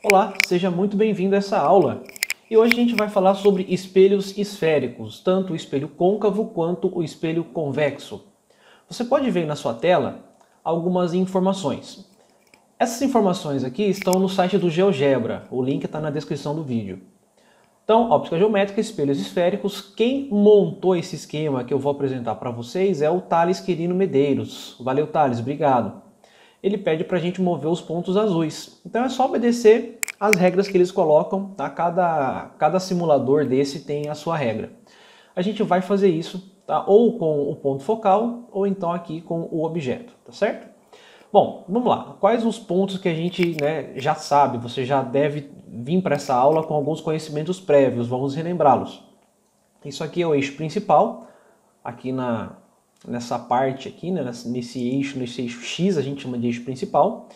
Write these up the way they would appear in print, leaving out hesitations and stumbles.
Olá, seja muito bem-vindo a essa aula. E hoje a gente vai falar sobre espelhos esféricos, tanto o espelho côncavo quanto o espelho convexo. Você pode ver na sua tela algumas informações. Essas informações aqui estão no site do GeoGebra, o link está na descrição do vídeo. Então, óptica geométrica, espelhos esféricos, quem montou esse esquema que eu vou apresentar para vocês é o Thales Quirino Medeiros. Valeu, Thales, obrigado. Ele pede para a gente mover os pontos azuis. Então é só obedecer as regras que eles colocam, tá? Cada simulador desse tem a sua regra. A gente vai fazer isso, tá? Ou com o ponto focal, ou então aqui com o objeto, tá certo? Bom, vamos lá. Quais os pontos que a gente já sabe, você já deve vir para essa aula com alguns conhecimentos prévios, vamos relembrá-los. Isso aqui é o eixo principal, aqui nessa parte aqui, né, nesse eixo X, a gente chama de eixo principal.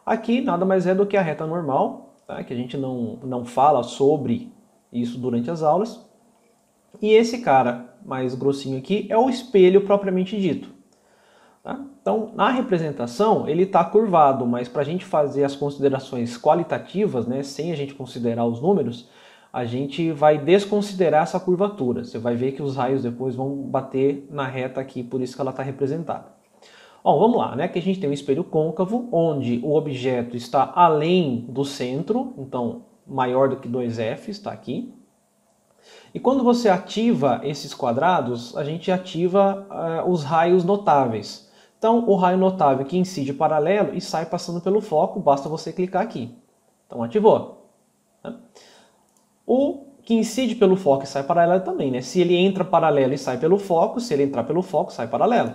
Aqui nada mais é do que a reta normal, tá? Que a gente não fala sobre isso durante as aulas. E esse cara mais grossinho aqui é o espelho propriamente dito. Tá? Então, na representação, ele está curvado, mas para a gente fazer as considerações qualitativas, né, sem a gente considerar os números, a gente vai desconsiderar essa curvatura. Você vai ver que os raios depois vão bater na reta aqui, por isso que ela está representada. Bom, vamos lá, né? Que a gente tem um espelho côncavo, onde o objeto está além do centro, então maior do que 2F, está aqui. E quando você ativa esses quadrados, a gente ativa os raios notáveis. Então, o raio notável que incide paralelo e sai passando pelo foco, basta você clicar aqui. Então, ativou. O que incide pelo foco e sai paralelo também, né? Se ele entra paralelo e sai pelo foco, se ele entrar pelo foco, sai paralelo.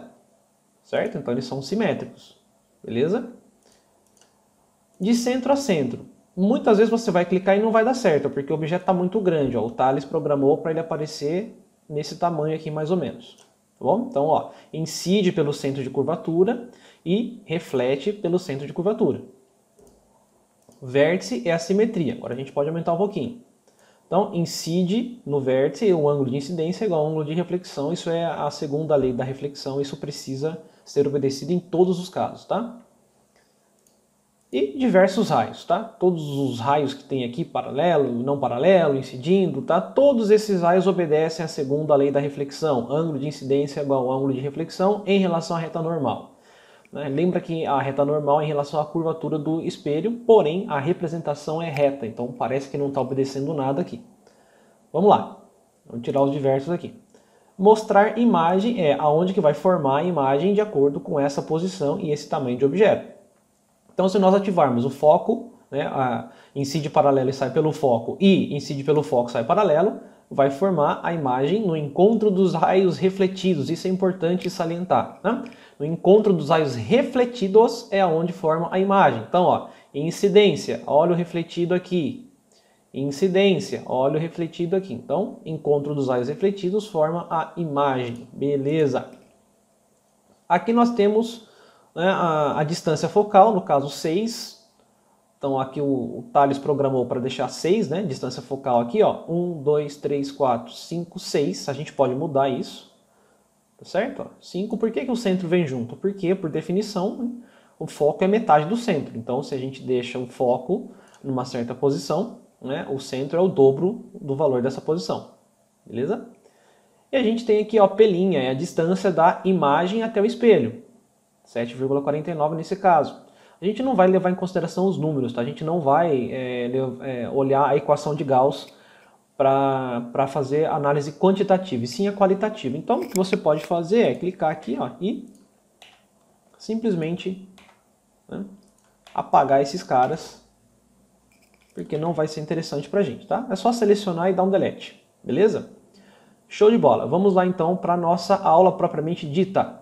Certo? Então, eles são simétricos. Beleza? De centro a centro. Muitas vezes você vai clicar e não vai dar certo, porque o objeto está muito grande. Ó. O Thales programou para ele aparecer nesse tamanho aqui, mais ou menos. Tá bom? Então, ó, incide pelo centro de curvatura e reflete pelo centro de curvatura. Vértice é a simetria. Agora a gente pode aumentar um pouquinho. Então, incide no vértice, o ângulo de incidência é igual ao ângulo de reflexão. Isso é a segunda lei da reflexão. Isso precisa ser obedecido em todos os casos, tá? E diversos raios, tá? Todos os raios que tem aqui, paralelo, não paralelo, incidindo, tá? Todos esses raios obedecem à segunda lei da reflexão. Ângulo de incidência é igual ao ângulo de reflexão em relação à reta normal. Né? Lembra que a reta normal é em relação à curvatura do espelho, porém a representação é reta, então parece que não está obedecendo nada aqui. Vamos lá, vamos tirar os diversos aqui. Mostrar imagem é aonde que vai formar a imagem de acordo com essa posição e esse tamanho de objeto. Então, se nós ativarmos o foco, né, incide paralelo e sai pelo foco, e incide pelo foco e sai paralelo, vai formar a imagem no encontro dos raios refletidos. Isso é importante salientar. Né? No encontro dos raios refletidos é onde forma a imagem. Então, ó, incidência, óleo refletido aqui. Incidência, óleo refletido aqui. Então, encontro dos raios refletidos forma a imagem. Beleza. Aqui nós temos a distância focal, no caso 6. Então aqui o Thales programou para deixar 6, né? Distância focal aqui, ó, 1, 2, 3, 4, 5, 6. A gente pode mudar isso, tá certo? 5, por que o centro vem junto? Porque, por definição, né, o foco é metade do centro. Então, se a gente deixa o foco numa certa posição, né, o centro é o dobro do valor dessa posição, beleza? E a gente tem aqui, ó, P', é a distância da imagem até o espelho. 7,49 nesse caso. A gente não vai levar em consideração os números, tá? A gente não vai olhar a equação de Gauss para fazer análise quantitativa, e sim a qualitativa. Então, o que você pode fazer é clicar aqui, ó, e simplesmente, né, apagar esses caras, porque não vai ser interessante para a gente, tá? É só selecionar e dar um delete, beleza? Show de bola! Vamos lá então para a nossa aula propriamente dita.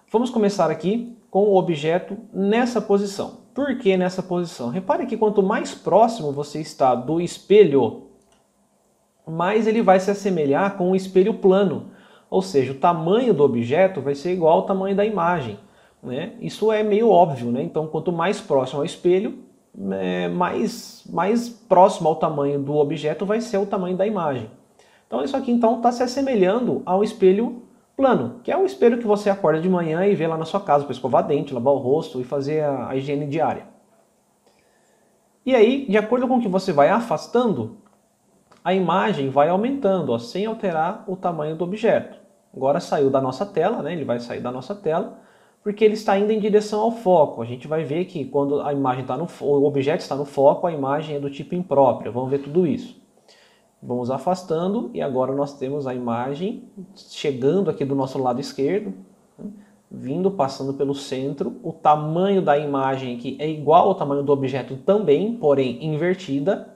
Vamos começar aqui com o objeto nessa posição. Por que nessa posição? Repare que quanto mais próximo você está do espelho, mais ele vai se assemelhar com o espelho plano. Ou seja, o tamanho do objeto vai ser igual ao tamanho da imagem. Né? Isso é meio óbvio, né? Então, quanto mais próximo ao espelho, mais próximo ao tamanho do objeto vai ser o tamanho da imagem. Então, isso aqui está se assemelhando ao espelho plano, que é o espelho que você acorda de manhã e vê lá na sua casa para escovar dente, lavar o rosto e fazer a higiene diária. E aí, de acordo com o que você vai afastando, a imagem vai aumentando, ó, sem alterar o tamanho do objeto. Agora saiu da nossa tela, né? Ele vai sair da nossa tela, porque ele está indo em direção ao foco. A gente vai ver que quando a imagem está o objeto está no foco, a imagem é do tipo imprópria. Vamos ver tudo isso. Vamos afastando e agora nós temos a imagem chegando aqui do nosso lado esquerdo, né? Vindo, passando pelo centro. O tamanho da imagem aqui é igual ao tamanho do objeto também, porém invertida,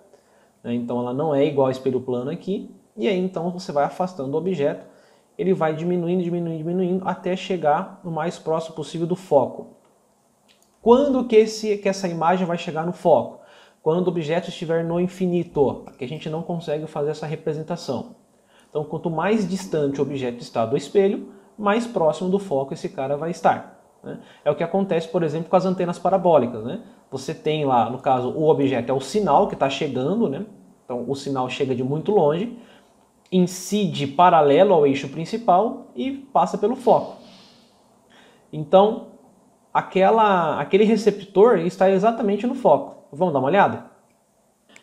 né? Então ela não é igual ao espelho plano aqui. E aí então você vai afastando o objeto, ele vai diminuindo, diminuindo, diminuindo até chegar o mais próximo possível do foco. Quando que essa imagem vai chegar no foco? Quando o objeto estiver no infinito, que a gente não consegue fazer essa representação. Então, quanto mais distante o objeto está do espelho, mais próximo do foco esse cara vai estar, né? É o que acontece, por exemplo, com as antenas parabólicas, né? Você tem lá, no caso, o objeto é o sinal que está chegando, né? Então, o sinal chega de muito longe, incide paralelo ao eixo principal e passa pelo foco. Então, aquele receptor está exatamente no foco. Vamos dar uma olhada?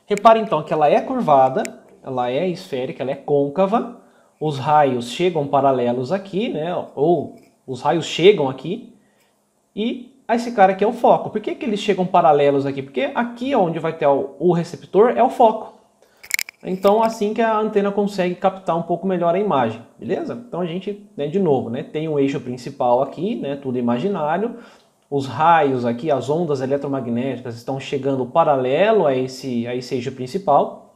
Repare então que ela é curvada, ela é esférica, ela é côncava. Os raios chegam paralelos aqui, né? Ou os raios chegam aqui. E esse cara aqui é o foco. Por que eles chegam paralelos aqui? Porque aqui onde vai ter o receptor é o foco. Então, assim que a antena consegue captar um pouco melhor a imagem, beleza? Então a gente, né, de novo, né, tem um eixo principal aqui, né, tudo imaginário. Os raios aqui, as ondas eletromagnéticas estão chegando paralelo a esse eixo principal.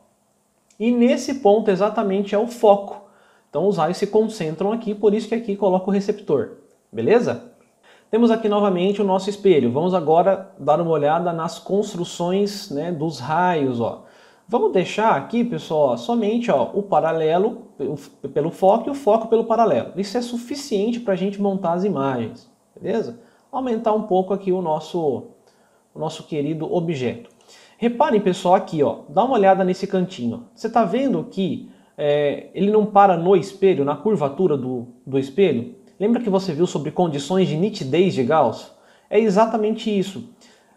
E nesse ponto exatamente é o foco. Então os raios se concentram aqui, por isso que aqui coloca o receptor, beleza? Temos aqui novamente o nosso espelho. Vamos agora dar uma olhada nas construções, né, dos raios, ó. Vamos deixar aqui, pessoal, somente o paralelo pelo foco e o foco pelo paralelo. Isso é suficiente para a gente montar as imagens, beleza? Aumentar um pouco aqui o nosso querido objeto. Reparem, pessoal, aqui, ó, dá uma olhada nesse cantinho. Você está vendo que ele não para no espelho, na curvatura do espelho? Lembra que você viu sobre condições de nitidez de Gauss? É exatamente isso.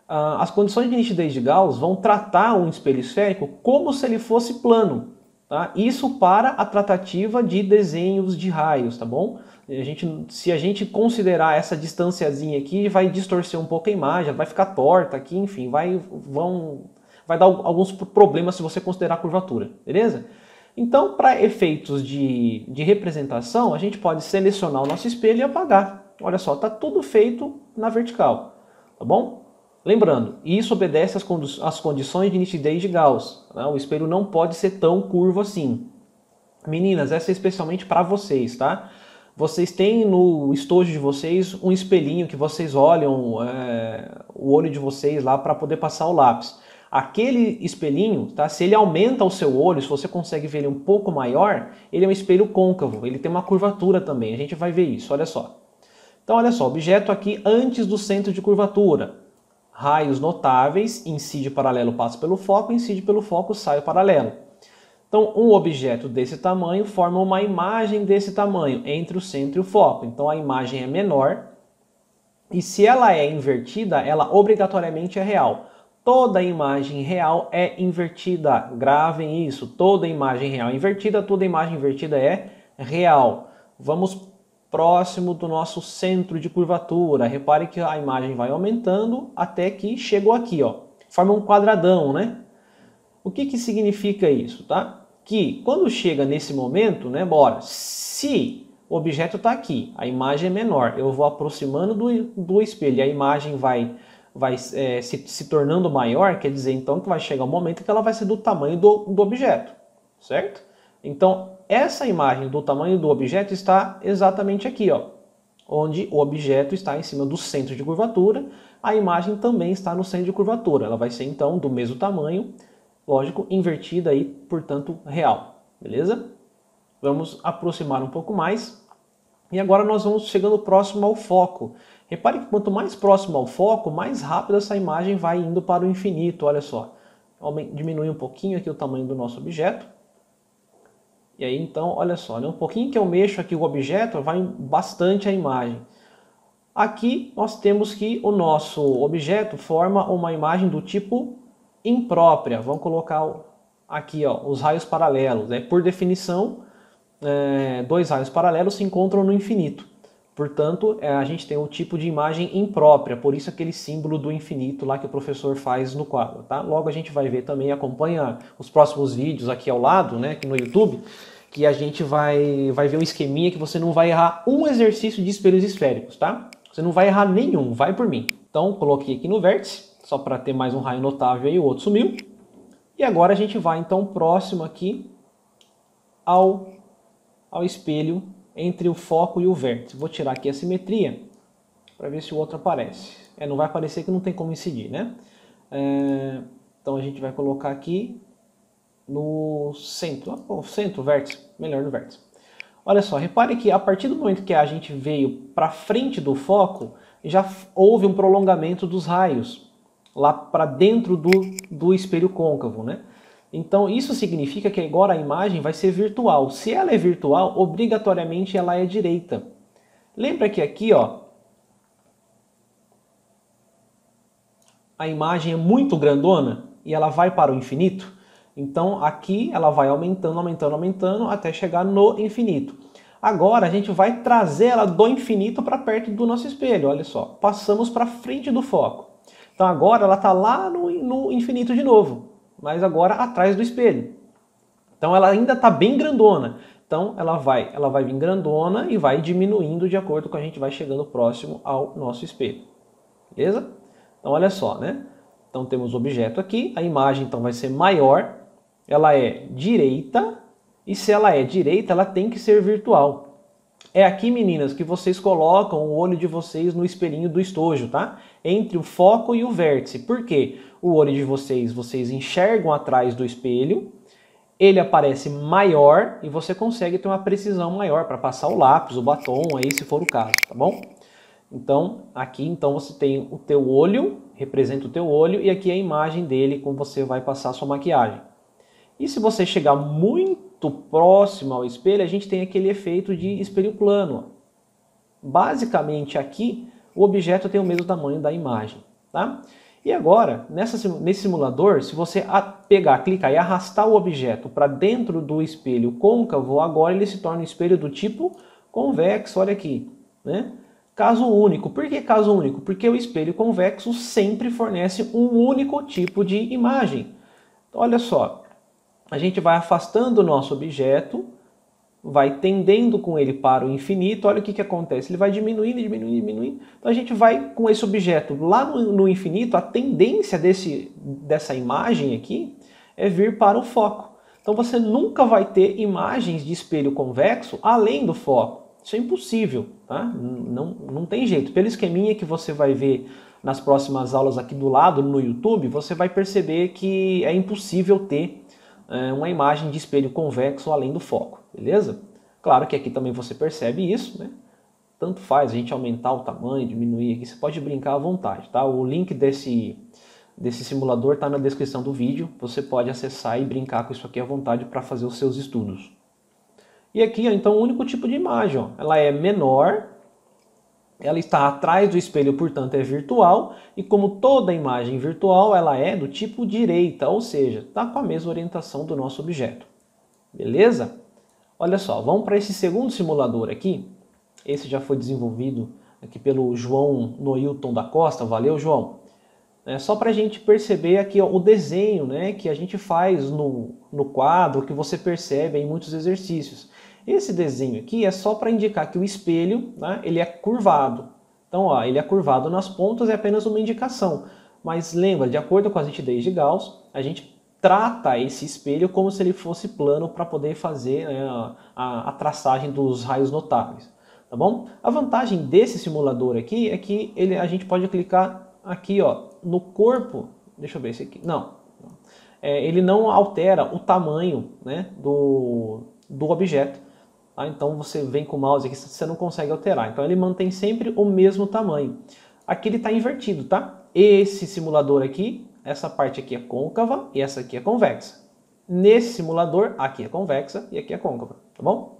As condições de nitidez de Gauss vão tratar um espelho esférico como se ele fosse plano, tá? Isso para a tratativa de desenhos de raios, tá bom? Se a gente considerar essa distanciazinha aqui, vai distorcer um pouco a imagem, vai ficar torta aqui, enfim, vai dar alguns problemas se você considerar a curvatura, beleza? Então, para efeitos de representação, a gente pode selecionar o nosso espelho e apagar. Olha só, está tudo feito na vertical, tá bom? Lembrando, isso obedece às condições de nitidez de Gauss, né? O espelho não pode ser tão curvo assim. Meninas, essa é especialmente para vocês, tá? Vocês têm no estojo de vocês um espelhinho que vocês olham o olho de vocês lá para poder passar o lápis. Aquele espelhinho, tá? Se ele aumenta o seu olho, se você consegue ver ele um pouco maior, ele é um espelho côncavo, ele tem uma curvatura também, a gente vai ver isso, olha só. Então olha só, objeto aqui antes do centro de curvatura. Raios notáveis, incide paralelo, passa pelo foco, incide pelo foco, sai paralelo. Então, um objeto desse tamanho forma uma imagem desse tamanho entre o centro e o foco. Então, a imagem é menor e se ela é invertida, ela obrigatoriamente é real. Toda imagem real é invertida. Gravem isso. Toda imagem real é invertida, toda imagem invertida é real. Vamos próximo do nosso centro de curvatura. Repare que a imagem vai aumentando até que chegou aqui, ó. Forma um quadradão, né? O que significa isso, tá? Que quando chega nesse momento, né, se o objeto está aqui, a imagem é menor, eu vou aproximando do espelho e a imagem vai se tornando maior, quer dizer então que vai chegar um momento que ela vai ser do tamanho do objeto, certo? Então, essa imagem do tamanho do objeto está exatamente aqui, ó, onde o objeto está em cima do centro de curvatura, a imagem também está no centro de curvatura, ela vai ser então do mesmo tamanho, lógico, invertida aí, portanto, real, beleza? Vamos aproximar um pouco mais. E agora nós vamos chegando próximo ao foco. Repare que quanto mais próximo ao foco, mais rápido essa imagem vai indo para o infinito, olha só. Diminui um pouquinho aqui o tamanho do nosso objeto. E aí então, olha só, né? Um pouquinho que eu mexo aqui o objeto, vai bastante a imagem. Aqui nós temos que o nosso objeto forma uma imagem do tipo imprópria. Vamos colocar aqui ó, os raios paralelos. Por definição, dois raios paralelos se encontram no infinito. Portanto, a gente tem um tipo de imagem imprópria, por isso aquele símbolo do infinito lá que o professor faz no quadro, tá? Logo a gente vai ver também, acompanha os próximos vídeos aqui ao lado, né, aqui no YouTube, que a gente vai ver um esqueminha que você não vai errar um exercício de espelhos esféricos, tá? Você não vai errar nenhum, vai por mim. Então, coloquei aqui no vértice, só para ter mais um raio notável aí, o outro sumiu. E agora a gente vai então próximo aqui ao espelho entre o foco e o vértice. Vou tirar aqui a simetria para ver se o outro aparece. Não vai aparecer que não tem como incidir, né? Então a gente vai colocar aqui no centro, centro, vértice, melhor no vértice. Olha só, repare que a partir do momento que a gente veio para frente do foco, já houve um prolongamento dos raios lá para dentro do espelho côncavo, né? Então isso significa que agora a imagem vai ser virtual. Se ela é virtual, obrigatoriamente ela é direita. Lembra que aqui, ó, a imagem é muito grandona e ela vai para o infinito? Então aqui ela vai aumentando, aumentando, aumentando até chegar no infinito. Agora a gente vai trazer ela do infinito para perto do nosso espelho, olha só. Passamos para frente do foco. Então agora ela está lá no infinito de novo, mas agora atrás do espelho. Então ela ainda está bem grandona. Então ela vai vir grandona e vai diminuindo de acordo com a gente vai chegando próximo ao nosso espelho. Beleza? Então olha só, né? Então temos o objeto aqui, a imagem então vai ser maior, ela é direita, e se ela é direita, ela tem que ser virtual. É aqui, meninas, que vocês colocam o olho de vocês no espelhinho do estojo, tá? Entre o foco e o vértice. Por quê? O olho de vocês enxergam atrás do espelho, ele aparece maior e você consegue ter uma precisão maior para passar o lápis, o batom, aí se for o caso, tá bom? Então, aqui então você tem o teu olho, representa o teu olho, e aqui a imagem dele como você vai passar a sua maquiagem. E se você chegar muito próximo ao espelho, a gente tem aquele efeito de espelho plano. Basicamente aqui, o objeto tem o mesmo tamanho da imagem, tá? E agora, nesse simulador, se você pegar, clicar e arrastar o objeto para dentro do espelho côncavo, agora ele se torna um espelho do tipo convexo, olha aqui, né? Caso único. Por que caso único? Porque o espelho convexo sempre fornece um único tipo de imagem. Então, olha só, a gente vai afastando o nosso objeto, vai tendendo com ele para o infinito, olha o que acontece, ele vai diminuindo, diminuindo, diminuindo. Então a gente vai com esse objeto lá no infinito, a tendência dessa imagem aqui é vir para o foco. Então você nunca vai ter imagens de espelho convexo além do foco. Isso é impossível, tá? Não tem jeito. Pelo esqueminha que você vai ver nas próximas aulas aqui do lado no YouTube, você vai perceber que é impossível ter uma imagem de espelho convexo além do foco, beleza? Claro que aqui também você percebe isso, né? Tanto faz a gente aumentar o tamanho, diminuir aqui, você pode brincar à vontade, tá? O link desse simulador está na descrição do vídeo, você pode acessar e brincar com isso aqui à vontade para fazer os seus estudos. E aqui, ó, então, o único tipo de imagem, ó, ela é menor, ela está atrás do espelho, portanto é virtual, e como toda imagem virtual, ela é do tipo direita, ou seja, está com a mesma orientação do nosso objeto. Beleza? Olha só, vamos para esse segundo simulador aqui. Esse já foi desenvolvido aqui pelo João Noilton da Costa. Valeu, João! Só para a gente perceber aqui ó, o desenho, né, que a gente faz no quadro, que você percebe em muitos exercícios. Esse desenho aqui é só para indicar que o espelho, né, ele é curvado. Então, ó, ele é curvado nas pontas, é apenas uma indicação. Mas lembra, de acordo com a nitidez de Gauss, a gente trata esse espelho como se ele fosse plano para poder fazer, né, a traçagem dos raios notáveis. Tá bom? A vantagem desse simulador aqui é que a gente pode clicar aqui ó, no corpo. Deixa eu ver esse aqui. Não. Ele não altera o tamanho, né, do objeto. Tá? Então você vem com o mouse aqui, você não consegue alterar. Então ele mantém sempre o mesmo tamanho. Aqui ele está invertido, tá? Esse simulador aqui, essa parte aqui é côncava e essa aqui é convexa. Nesse simulador, aqui é convexa e aqui é côncava, tá bom?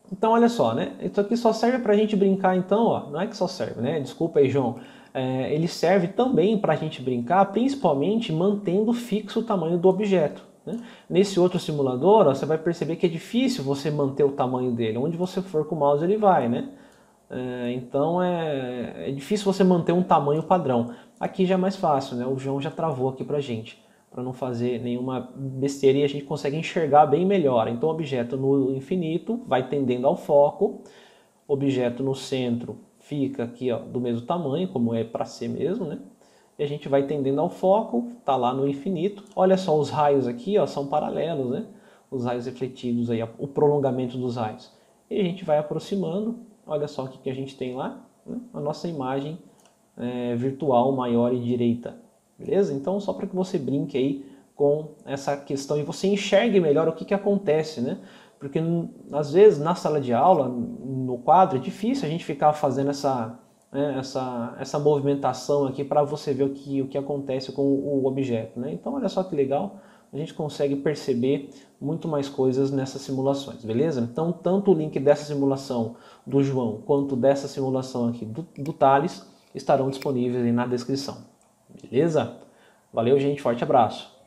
Então olha só, né? Isso aqui só serve para a gente brincar então, ó. Não é que só serve, né? Desculpa aí, João. ele serve também para a gente brincar, principalmente mantendo fixo o tamanho do objeto, né? Nesse outro simulador, ó, você vai perceber que é difícil você manter o tamanho dele. Onde você for com o mouse ele vai, né? Então é difícil você manter um tamanho padrão. Aqui já é mais fácil, né? O João já travou aqui pra gente, para não fazer nenhuma besteira, e a gente consegue enxergar bem melhor. Então o objeto no infinito vai tendendo ao foco, objeto no centro fica aqui, ó, do mesmo tamanho, como é para ser mesmo, né? E a gente vai tendendo ao foco, tá lá no infinito. Olha só, os raios aqui, ó, são paralelos, né? Os raios refletidos aí, o prolongamento dos raios. E a gente vai aproximando. Olha só o que a gente tem lá, né? A nossa imagem virtual maior e direita, beleza? Então só para que você brinque aí com essa questão e você enxergue melhor o que acontece, né? Porque às vezes na sala de aula, no quadro, é difícil a gente ficar fazendo essa movimentação aqui para você ver o que acontece com o objeto, né? Então olha só que legal, a gente consegue perceber muito mais coisas nessas simulações, beleza? Então tanto o link dessa simulação do João quanto dessa simulação aqui do Thales estarão disponíveis aí na descrição, beleza? Valeu, gente, forte abraço!